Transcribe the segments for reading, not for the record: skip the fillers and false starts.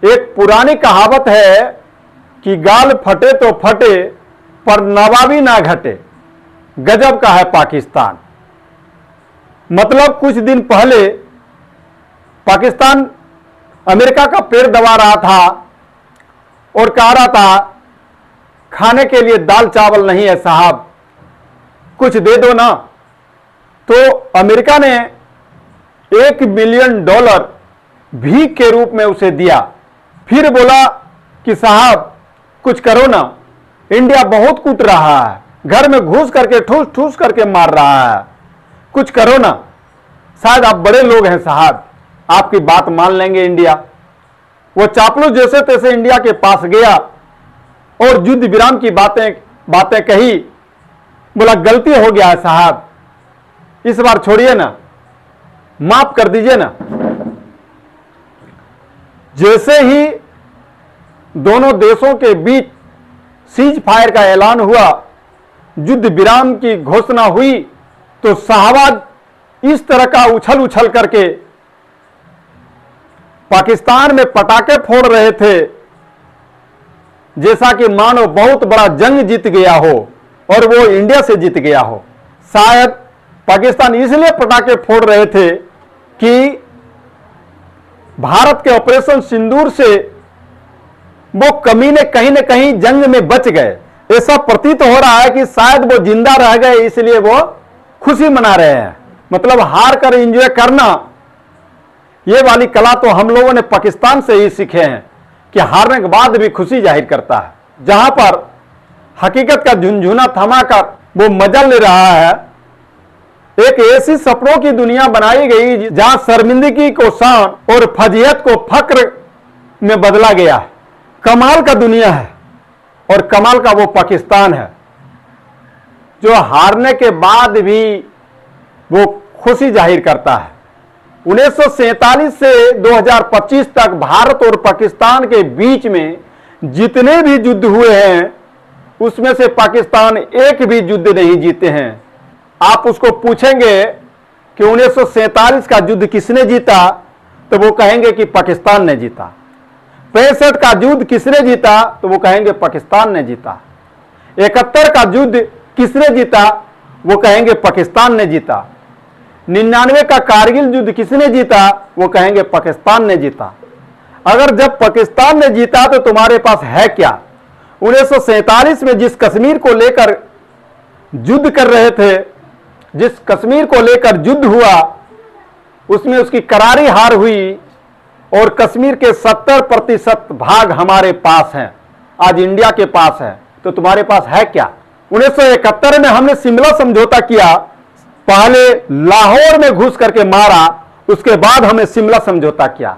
एक पुरानी कहावत है कि गाल फटे तो फटे पर नवाबी ना घटे। गजब का है पाकिस्तान। मतलब कुछ दिन पहले पाकिस्तान अमेरिका का पेड़ दबा रहा था और कह रहा था खाने के लिए दाल चावल नहीं है साहब, कुछ दे दो ना। तो अमेरिका ने $1 बिलियन भीख के रूप में उसे दिया। फिर बोला कि साहब कुछ करो ना, इंडिया बहुत कूट रहा है, घर में घुस करके ठूस ठूस करके मार रहा है, कुछ करो ना। शायद आप बड़े लोग हैं साहब, आपकी बात मान लेंगे इंडिया। वो चापलूस जैसे तैसे इंडिया के पास गया और युद्ध विराम की बातें कही। बोला गलती हो गया है साहब, इस बार छोड़िए ना, माफ कर दीजिए ना। जैसे ही दोनों देशों के बीच सीज फायर का ऐलान हुआ, युद्ध विराम की घोषणा हुई, तो शाहबाज इस तरह का उछल उछल करके पाकिस्तान में पटाखे फोड़ रहे थे जैसा कि मानो बहुत बड़ा जंग जीत गया हो और वो इंडिया से जीत गया हो। शायद पाकिस्तान इसलिए पटाखे फोड़ रहे थे कि भारत के ऑपरेशन सिंदूर से वो कमीने कहीं न कहीं जंग में बच गए। ऐसा प्रतीत हो रहा है कि शायद वो जिंदा रह गए, इसलिए वो खुशी मना रहे हैं। मतलब हार कर एंजॉय करना, ये वाली कला तो हम लोगों ने पाकिस्तान से ही सीखे हैं कि हारने के बाद भी खुशी जाहिर करता है। जहां पर हकीकत का झुनझुना थमाकर वो मजा ले रहा है। एक ऐसी सपनों की दुनिया बनाई गई जहां शर्मिंदगी को शान और फजीहत को फक्र में बदला गया है। कमाल का दुनिया है और कमाल का वो पाकिस्तान है जो हारने के बाद भी वो खुशी जाहिर करता है। 1947 से 2025 तक भारत और पाकिस्तान के बीच में जितने भी युद्ध हुए हैं उसमें से पाकिस्तान एक भी युद्ध नहीं जीते हैं। आप उसको पूछेंगे कि 1947 का युद्ध किसने जीता, तो वो कहेंगे कि पाकिस्तान ने जीता। 65 का युद्ध किसने जीता, तो वो कहेंगे पाकिस्तान ने जीता। 71 का युद्ध किसने जीता, वो कहेंगे पाकिस्तान ने जीता। 99 का कारगिल युद्ध किसने जीता, वो कहेंगे पाकिस्तान ने जीता। अगर जब पाकिस्तान ने जीता तो तुम्हारे पास है क्या? 1947 में जिस कश्मीर को लेकर युद्ध कर रहे थे, जिस कश्मीर को लेकर युद्ध हुआ, उसमें उसकी करारी हार हुई और कश्मीर के 70% भाग हमारे पास हैं, आज इंडिया के पास है। तो तुम्हारे पास है क्या? 1971 में हमने शिमला समझौता किया, पहले लाहौर में घुस करके मारा, उसके बाद हमें शिमला समझौता किया।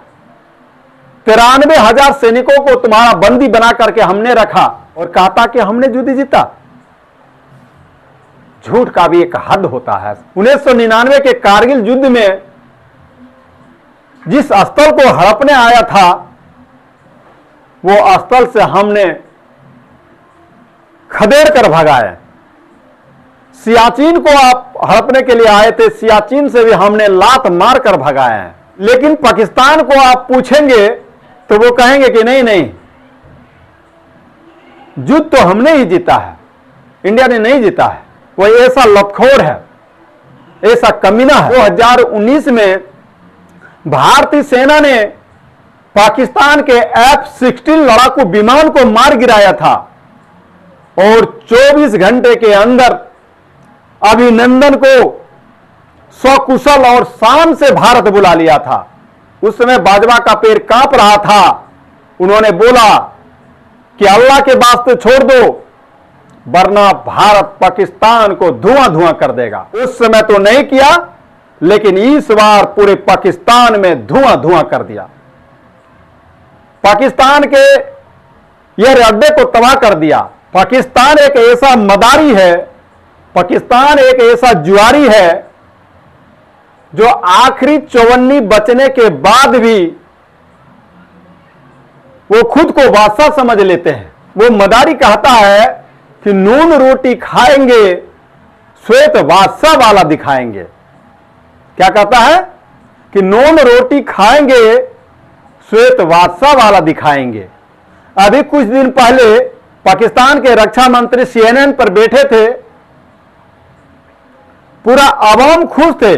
93,000 सैनिकों को तुम्हारा बंदी बना करके हमने रखा और कहा था कि हमने युद्ध जीता। झूठ का भी एक हद होता है। 1999 के कारगिल युद्ध में जिस स्थल को हड़पने आया था, वो स्थल से हमने खदेड़ कर भगाए। सियाचिन को आप हड़पने के लिए आए थे, सियाचिन से भी हमने लात मार कर भगाए हैं। लेकिन पाकिस्तान को आप पूछेंगे तो वो कहेंगे कि नहीं नहीं, युद्ध तो हमने ही जीता है, इंडिया ने नहीं जीता है। वो ऐसा लतखोर है, ऐसा कमीना है। 2019 में भारतीय सेना ने पाकिस्तान के F-16 लड़ाकू विमान को मार गिराया था और 24 घंटे के अंदर अभिनंदन को सकुशल और शान से भारत बुला लिया था। उस समय बाजवा का पैर कांप रहा था। उन्होंने बोला कि अल्लाह के वास्ते छोड़ दो, वरना भारत पाकिस्तान को धुआं धुआं कर देगा। उस समय तो नहीं किया, लेकिन इस बार पूरे पाकिस्तान में धुआं धुआं कर दिया। पाकिस्तान के यह अड्डे को तबाह कर दिया। पाकिस्तान एक ऐसा मदारी है, पाकिस्तान एक ऐसा जुआरी है जो आखिरी चौवन्नी बचने के बाद भी वो खुद को बादशाह समझ लेते हैं। वो मदारी कहता है कि नून रोटी खाएंगे, श्वेत बादशाह वाला दिखाएंगे। क्या कहता है कि नून रोटी खाएंगे, श्वेत बादशाह वाला दिखाएंगे। अभी कुछ दिन पहले पाकिस्तान के रक्षा मंत्री CNN पर बैठे थे, पूरा आवाम खुश थे।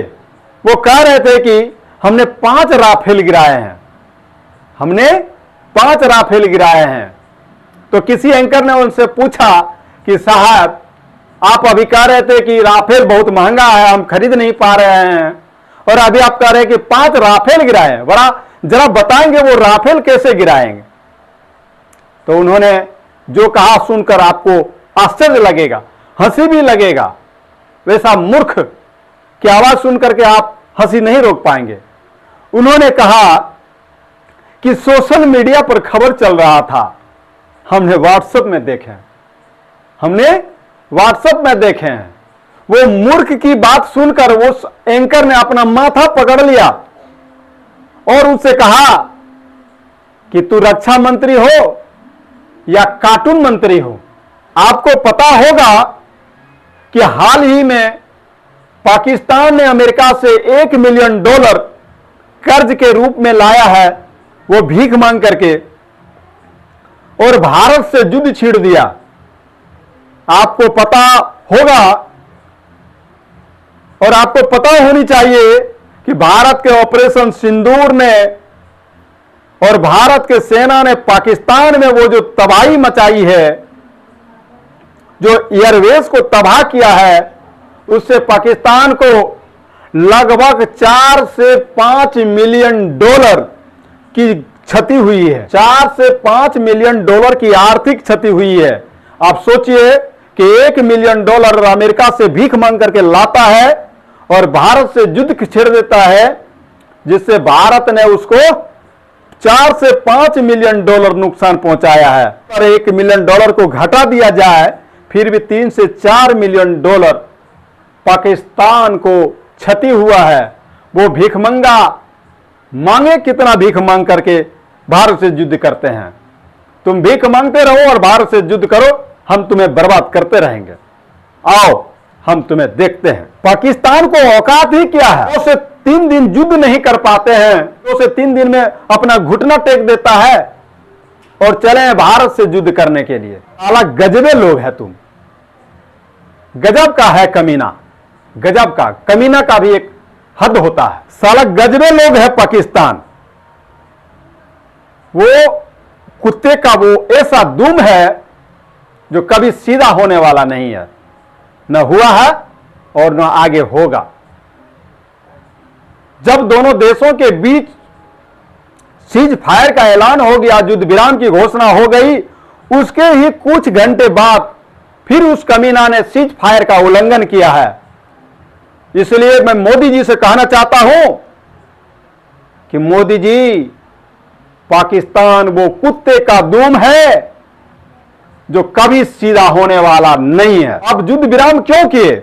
वो कह रहे थे कि हमने 5 राफेल गिराए हैं, हमने 5 राफेल गिराए हैं। तो किसी एंकर ने उनसे पूछा कि साहब, आप अभी कह रहे थे कि राफेल बहुत महंगा है, हम खरीद नहीं पा रहे हैं, और अभी आप कह रहे हैं कि 5 राफेल गिराए हैं, बड़ा जरा बताएंगे वो राफेल कैसे गिराएंगे। तो उन्होंने जो कहा सुनकर आपको आश्चर्य लगेगा, हंसी भी लगेगा। वैसा मूर्ख की आवाज सुनकर के आप हंसी नहीं रोक पाएंगे। उन्होंने कहा कि सोशल मीडिया पर खबर चल रहा था, हमने व्हाट्सएप में देखे, हमने व्हाट्सएप में देखे हैं। वो मूर्ख की बात सुनकर वो एंकर ने अपना माथा पकड़ लिया और उससे कहा कि तू रक्षा मंत्री हो या कार्टून मंत्री हो, आपको पता होगा कि हाल ही में पाकिस्तान ने अमेरिका से $1 मिलियन कर्ज के रूप में लाया है, वो भीख मांग करके, और भारत से युद्ध छीड़ दिया। आपको पता होगा और आपको पता होनी चाहिए कि भारत के ऑपरेशन सिंदूर ने और भारत के सेना ने पाकिस्तान में वो जो तबाही मचाई है, जो एयरवेज को तबाह किया है, उससे पाकिस्तान को लगभग 4 से 5 मिलियन डॉलर की क्षति हुई है। 4 से 5 मिलियन डॉलर की आर्थिक क्षति हुई है। आप सोचिए कि $1 मिलियन अमेरिका से भीख मांग करके लाता है और भारत से युद्ध छेड़ देता है, जिससे भारत ने उसको 4 से 5 मिलियन डॉलर नुकसान पहुंचाया है। और $1 मिलियन को घटा दिया जाए, फिर भी 3 से 4 मिलियन डॉलर पाकिस्तान को क्षति हुआ है। वो भीखमंगा मांगे कितना भीख मांग करके भारत से युद्ध करते हैं। तुम भीख मांगते रहो और भारत से युद्ध करो, हम तुम्हें बर्बाद करते रहेंगे। आओ हम तुम्हें देखते हैं। पाकिस्तान को औकात ही क्या है, 2 से 3 दिन युद्ध नहीं कर पाते हैं, 2 से 3 दिन में अपना घुटना टेक देता है और चले हैं भारत से युद्ध करने के लिए। साला गजबे लोग हैं तुम, गजब का है कमीना, गजब का। कमीना का भी एक हद होता है। साला गजबे लोग है पाकिस्तान। वो कुत्ते का वो ऐसा दुम है जो कभी सीधा होने वाला नहीं है, न हुआ है और न आगे होगा। जब दोनों देशों के बीच सीज फायर का ऐलान हो गया, युद्ध विराम की घोषणा हो गई, उसके ही कुछ घंटे बाद फिर उस कमीना ने सीज फायर का उल्लंघन किया है। इसलिए मैं मोदी जी से कहना चाहता हूं कि मोदी जी, पाकिस्तान वो कुत्ते का दुम है जो कभी सीधा होने वाला नहीं है। अब युद्ध विराम क्यों किए?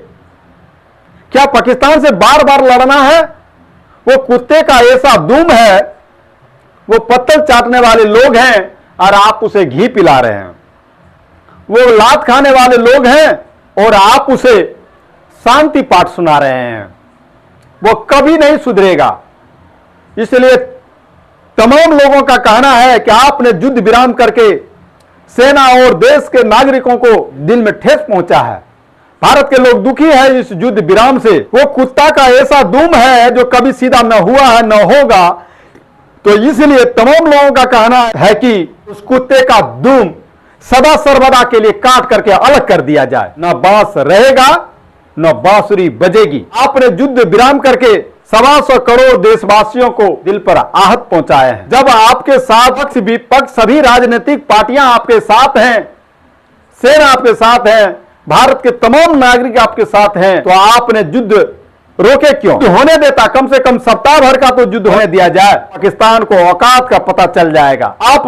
क्या पाकिस्तान से बार बार लड़ना है? वो कुत्ते का ऐसा दुम है, वो पत्थर चाटने वाले लोग हैं और आप उसे घी पिला रहे हैं। वो लात खाने वाले लोग हैं और आप उसे शांति पाठ सुना रहे हैं। वो कभी नहीं सुधरेगा। इसलिए तमाम लोगों का कहना है कि आपने युद्ध विराम करके सेना और देश के नागरिकों को दिल में ठेस पहुंचा है। भारत के लोग दुखी हैं इस युद्ध विराम से। वो कुत्ता का ऐसा दुम है जो कभी सीधा न हुआ है न होगा। तो इसलिए तमाम लोगों का कहना है कि उस कुत्ते का दुम सदा सर्वदा के लिए काट करके अलग कर दिया जाए। न बांस रहेगा न बांसुरी बजेगी। आपने युद्ध विराम करके 125 करोड़ देशवासियों को दिल पर आहत पहुंचाए हैं। जब आपके साथ पक्ष विपक्ष सभी राजनीतिक पार्टियां आपके साथ हैं, सेना आपके साथ है, भारत के तमाम नागरिक आपके साथ हैं, तो आपने युद्ध रोके क्यों? होने देता, कम से कम सप्ताह भर का तो युद्ध होने दिया जाए। पाकिस्तान को औकात का पता चल जाएगा। आप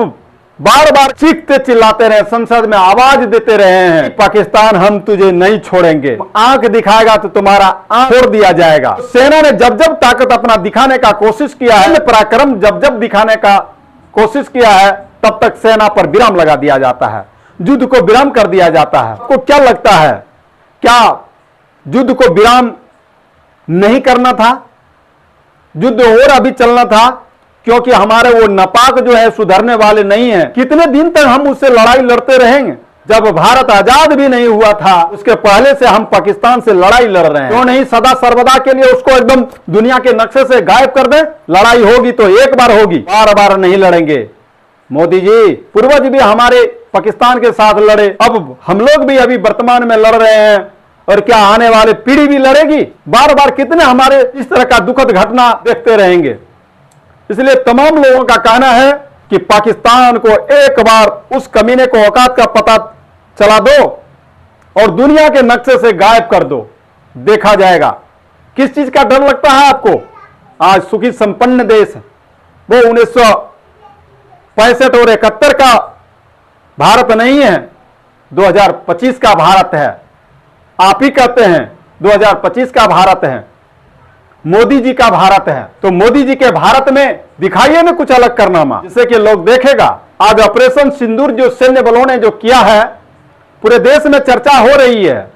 बार बार चीखते चिल्लाते रहे, संसद में आवाज देते रहे हैं, पाकिस्तान हम तुझे नहीं छोड़ेंगे, आंख दिखाएगा तो तुम्हारा आंख छोड़ दिया जाएगा। सेना ने जब जब ताकत अपना दिखाने का कोशिश किया है, पराक्रम जब जब दिखाने का कोशिश किया है, तब तक सेना पर विराम लगा दिया जाता है, युद्ध को विराम कर दिया जाता है। आपको क्या लगता है, क्या युद्ध को विराम नहीं करना था? युद्ध और अभी चलना था? क्योंकि हमारे वो नापाक जो है सुधरने वाले नहीं है। कितने दिन तक हम उससे लड़ाई लड़ते रहेंगे? जब भारत आजाद भी नहीं हुआ था उसके पहले से हम पाकिस्तान से लड़ाई लड़ रहे हैं। क्यों नहीं सदा सर्वदा के लिए उसको एकदम दुनिया के नक्शे से गायब कर दें? लड़ाई होगी तो एक बार होगी, बार बार नहीं लड़ेंगे। मोदी जी, पूर्वज भी हमारे पाकिस्तान के साथ लड़े, अब हम लोग भी अभी वर्तमान में लड़ रहे हैं, और क्या आने वाले पीढ़ी भी लड़ेगी? बार बार कितने हमारे इस तरह का दुखद घटना देखते रहेंगे। इसलिए तमाम लोगों का कहना है कि पाकिस्तान को एक बार उस कमीने को औकात का पता चला दो और दुनिया के नक्शे से गायब कर दो, देखा जाएगा। किस चीज का डर लगता है आपको? आज सुखी संपन्न देश वो 1965 और 71 का भारत नहीं है, 2025 का भारत है। आप ही कहते हैं 2025 का भारत है, मोदी जी का भारत है। तो मोदी जी के भारत में दिखाइए ना कुछ अलग कारनामा, जिससे कि लोग देखेगा। आज ऑपरेशन सिंदूर जो सैन्य बलों ने जो किया है, पूरे देश में चर्चा हो रही है,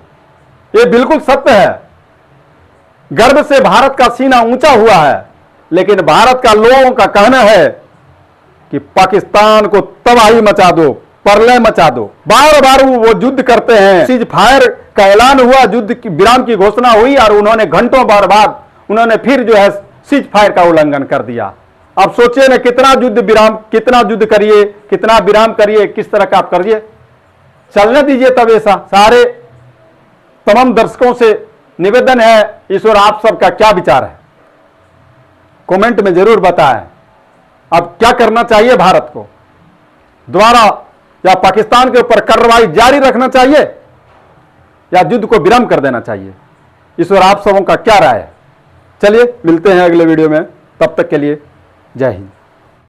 ये बिल्कुल सत्य है। गर्व से भारत का सीना ऊंचा हुआ है, लेकिन भारत का लोगों का कहना है कि पाकिस्तान को तबाही मचा दो, प्रलय मचा दो। बार बार वो युद्ध करते हैं। सीज फायर का ऐलान हुआ, युद्ध की विराम की घोषणा हुई और उन्होंने घंटों बार बाद उन्होंने फिर जो है सीज फायर का उल्लंघन कर दिया। अब सोचिए ना, कितना युद्ध विराम, कितना युद्ध करिए, कितना विराम करिए, किस तरह का आप करिए, चलने दीजिए। तब ऐसा सारे तमाम दर्शकों से निवेदन है, ईश्वर आप सबका क्या विचार है कमेंट में जरूर बताएं। अब क्या करना चाहिए भारत को? दोबारा या पाकिस्तान के ऊपर कार्रवाई जारी रखना चाहिए या युद्ध को विराम कर देना चाहिए? ईश्वर आप सबों का क्या राय है? चलिए मिलते हैं अगले वीडियो में, तब तक के लिए जय हिंद।